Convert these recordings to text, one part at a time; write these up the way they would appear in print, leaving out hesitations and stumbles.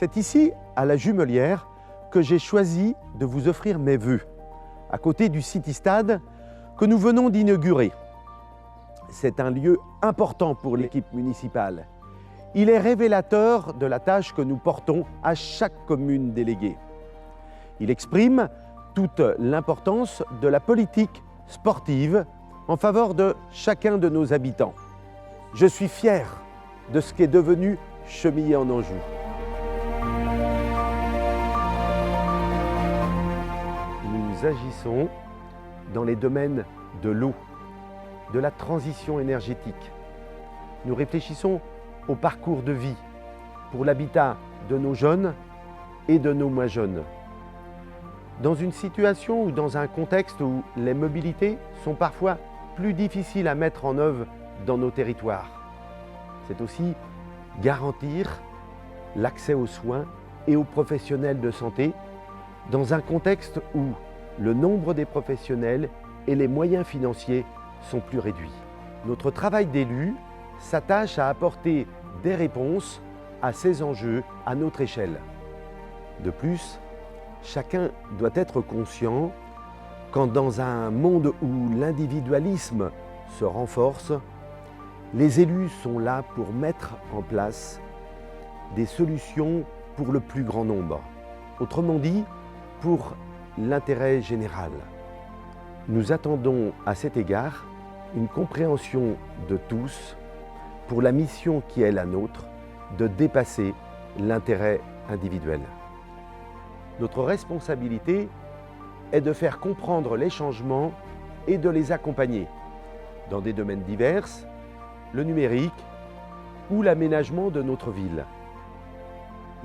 C'est ici, à la Jumelière, que j'ai choisi de vous offrir mes vœux, à côté du City Stade que nous venons d'inaugurer. C'est un lieu important pour l'équipe municipale. Il est révélateur de la tâche que nous portons à chaque commune déléguée. Il exprime toute l'importance de la politique sportive en faveur de chacun de nos habitants. Je suis fier de ce qu'est devenu Chemillé en Anjou. Nous agissons dans les domaines de l'eau, de la transition énergétique. Nous réfléchissons au parcours de vie pour l'habitat de nos jeunes et de nos moins jeunes. Dans une situation ou dans un contexte où les mobilités sont parfois plus difficiles à mettre en œuvre dans nos territoires. C'est aussi garantir l'accès aux soins et aux professionnels de santé dans un contexte où le nombre des professionnels et les moyens financiers sont plus réduits. Notre travail d'élu s'attache à apporter des réponses à ces enjeux à notre échelle. De plus, chacun doit être conscient qu'en dans un monde où l'individualisme se renforce, les élus sont là pour mettre en place des solutions pour le plus grand nombre. Autrement dit, pour l'intérêt général. Nous attendons à cet égard une compréhension de tous pour la mission qui est la nôtre de dépasser l'intérêt individuel. Notre responsabilité est de faire comprendre les changements et de les accompagner dans des domaines divers, le numérique ou l'aménagement de notre ville.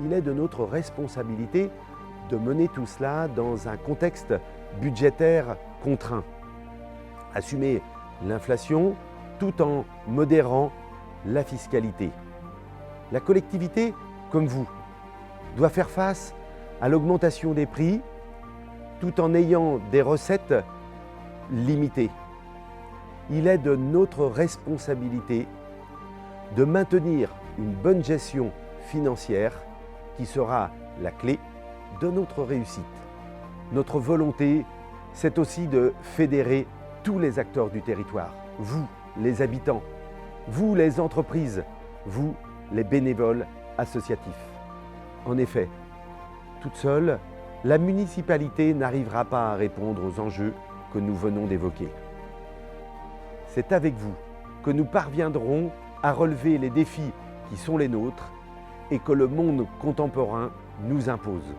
Il est de notre responsabilité de mener tout cela dans un contexte budgétaire contraint. Assumer l'inflation tout en modérant la fiscalité. La collectivité, comme vous, doit faire face à l'augmentation des prix tout en ayant des recettes limitées. Il est de notre responsabilité de maintenir une bonne gestion financière qui sera la clé de notre réussite. Notre volonté, c'est aussi de fédérer tous les acteurs du territoire. Vous, les habitants, vous, les entreprises, vous, les bénévoles associatifs. En effet, toute seule, la municipalité n'arrivera pas à répondre aux enjeux que nous venons d'évoquer. C'est avec vous que nous parviendrons à relever les défis qui sont les nôtres et que le monde contemporain nous impose.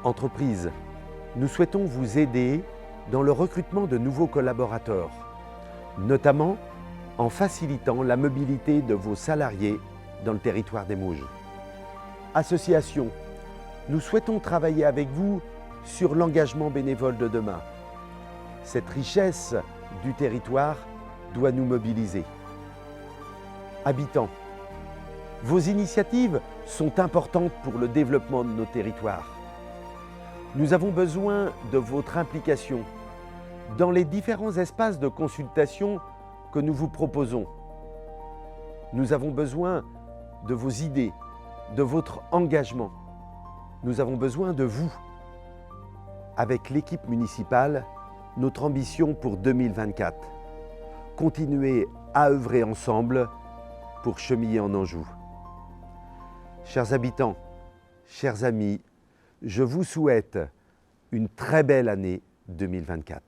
Entreprises, nous souhaitons vous aider dans le recrutement de nouveaux collaborateurs, notamment en facilitant la mobilité de vos salariés dans le territoire des Mauges. Associations, nous souhaitons travailler avec vous sur l'engagement bénévole de demain. Cette richesse du territoire doit nous mobiliser. Habitants, vos initiatives sont importantes pour le développement de nos territoires. Nous avons besoin de votre implication dans les différents espaces de consultation que nous vous proposons. Nous avons besoin de vos idées, de votre engagement. Nous avons besoin de vous. Avec l'équipe municipale, notre ambition pour 2024, continuer à œuvrer ensemble pour Chemillé en Anjou. Chers habitants, chers amis, je vous souhaite une très belle année 2024.